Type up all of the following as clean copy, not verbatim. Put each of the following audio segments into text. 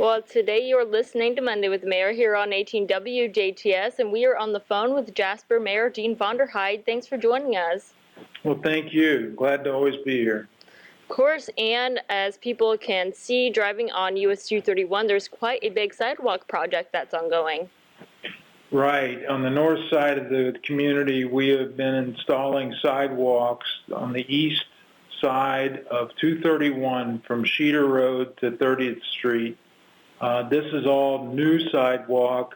Well, today you're listening to Monday with the Mayor here on 18 WJTS, and we are on the phone with Jasper Mayor Dean Vonderheide. Thanks for joining us. Well, thank you. Glad to always be here. Of course, and as people can see driving on US 231, there's quite a big sidewalk project that's ongoing. Right. On the north side of the community, we have been installing sidewalks on the east side of 231 from Sheeter Road to 30th Street. This is all new sidewalk.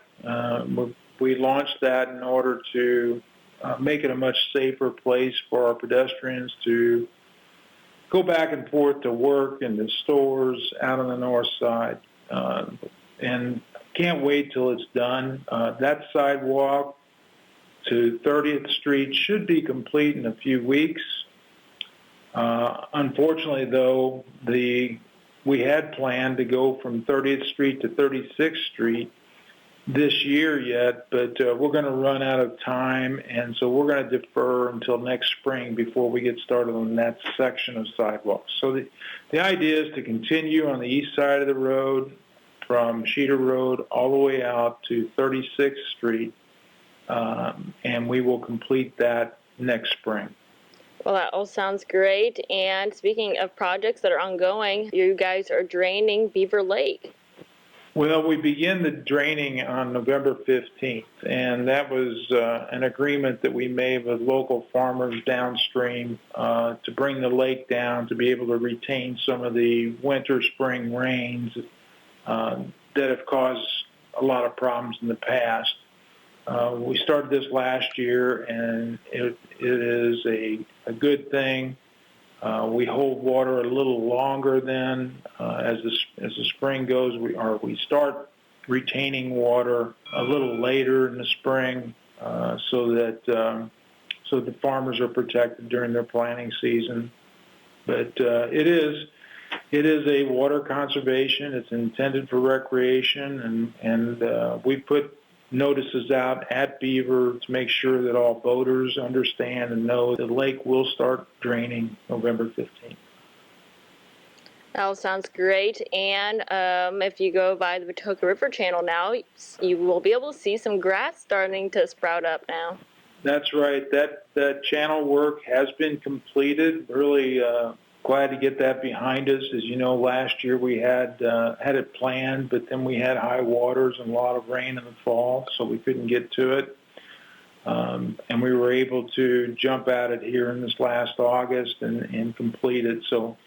We launched that in order to make it a much safer place for our pedestrians to go back and forth to work and to stores out on the north side. And can't wait till it's done. That sidewalk to 30th Street should be complete in a few weeks. Unfortunately, though, we had planned to go from 30th Street to 36th Street this year yet, but we're going to run out of time, and so we're going to defer until next spring before we get started on that section of sidewalks. So the idea is to continue on the east side of the road from Sheeter Road all the way out to 36th Street, and we will complete that next spring. Well, that all sounds great. And speaking of projects that are ongoing, you guys are draining Beaver Lake. Well, we begin the draining on November 15th, and that was an agreement that we made with local farmers downstream to bring the lake down to be able to retain some of the winter-spring rains that have caused a lot of problems in the past. We started this last year, and it is a good thing. We hold water a little longer then. As the spring goes, we start retaining water a little later in the spring, so that the farmers are protected during their planting season. But it is a water conservation. It's intended for recreation, and we put notices out at Beaver to make sure that all boaters understand and know the lake will start draining November 15th. That all sounds great. And if you go by the Potoka River channel now, you will be able to see some grass starting to sprout up now. That's right. That channel work has been completed. Really glad to get that behind us. As you know, last year we had it planned, but then we had high waters and a lot of rain in the fall, so we couldn't get to it. And we were able to jump at it here in this last August and complete it. So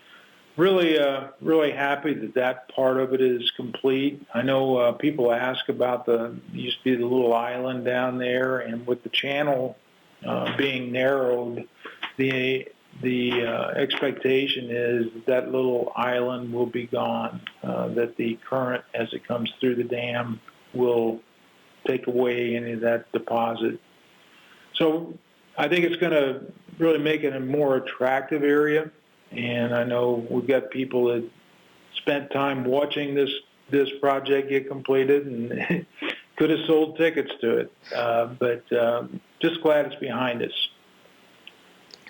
really happy that part of it is complete. I know people ask about used to be the little island down there, and with the channel being narrowed, the expectation is that little island will be gone, that the current as it comes through the dam will take away any of that deposit. So I think it's going to really make it a more attractive area, and I know we've got people that spent time watching this project get completed and could have sold tickets to it, but just glad it's behind us.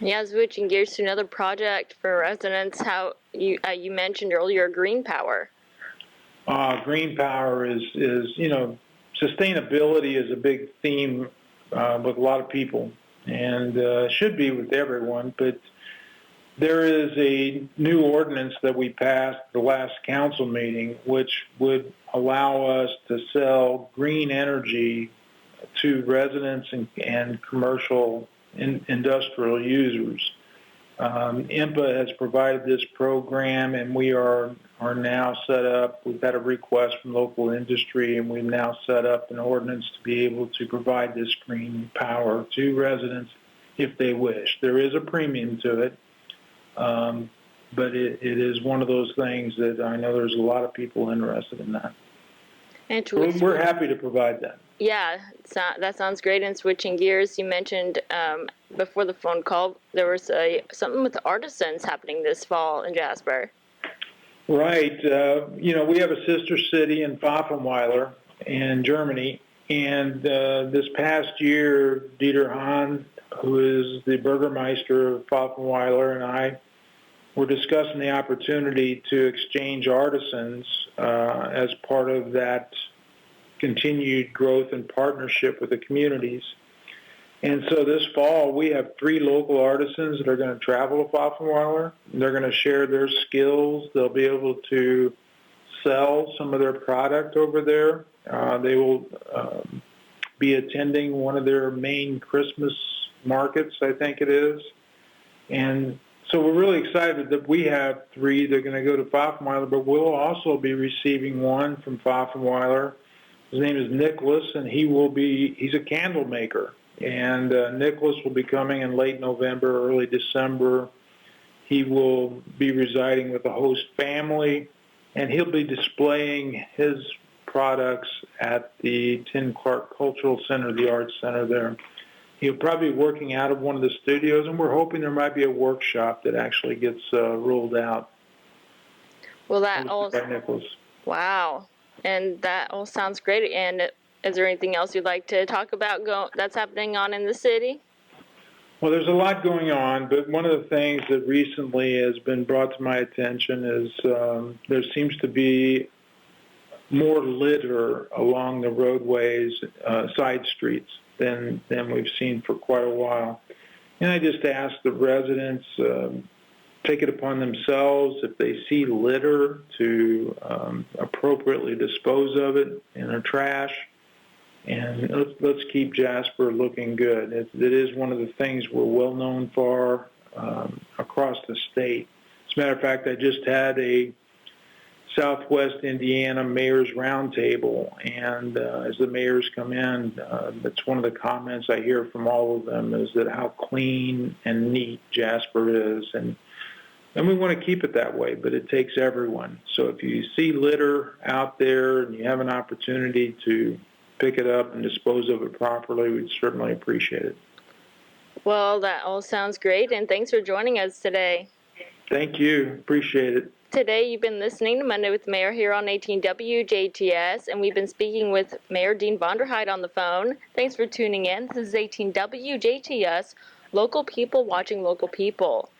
Yeah, switching gears to another project for residents, how you mentioned earlier, green power. Green power is sustainability is a big theme with a lot of people, and should be with everyone. But there is a new ordinance that we passed at the last council meeting, which would allow us to sell green energy to residents and commercial industrial users. IMPA has provided this program, and we are now set up. We've got a request from local industry, and we've now set up an ordinance to be able to provide this green power to residents if they wish. There is a premium to it, but it is one of those things that I know there's a lot of people interested in that. And we're happy to provide that. Yeah, that sounds great. And switching gears, you mentioned before the phone call there was something with the artisans happening this fall in Jasper. Right. We have a sister city in Pfaffenweiler in Germany, and this past year, Dieter Hahn, who is the Bürgermeister of Pfaffenweiler, and I we're discussing the opportunity to exchange artisans as part of that continued growth and partnership with the communities. And so this fall, we have 3 local artisans that are going to travel to Poffenweiler. They're going to share their skills. They'll be able to sell some of their product over there. They will be attending one of their main Christmas markets, I think it is. And so we're really excited that we have 3 that are going to go to Poffenweiler, but we'll also be receiving one from Poffenweiler. His name is Nicholas, and he's a candle maker. And Nicholas will be coming in late November, early December. He will be residing with the host family, and he'll be displaying his products at the Tim Clark Cultural Center, the Arts Center there. He'll probably be working out of one of the studios, and we're hoping there might be a workshop that actually gets rolled out. Well, that all... by Nicholas. Wow. And that all sounds great. And is there anything else you'd like to talk about that's happening on in the city? Well, there's a lot going on, but one of the things that recently has been brought to my attention is there seems to be more litter along the roadways, side streets, than we've seen for quite a while. And I just ask the residents, take it upon themselves, if they see litter, to appropriately dispose of it in their trash. And let's keep Jasper looking good. It is one of the things we're well known for across the state. As a matter of fact, I just had a Southwest Indiana Mayor's Roundtable, and as the mayors come in, that's one of the comments I hear from all of them is that how clean and neat Jasper is. And we want to keep it that way, but it takes everyone. So if you see litter out there and you have an opportunity to pick it up and dispose of it properly, we'd certainly appreciate it. Well, that all sounds great, and thanks for joining us today. Thank you. Appreciate it. Today, you've been listening to Monday with the Mayor here on 18 WJTS, and we've been speaking with Mayor Dean Vonderheide on the phone. Thanks for tuning in. This is 18 WJTS, local people watching local people.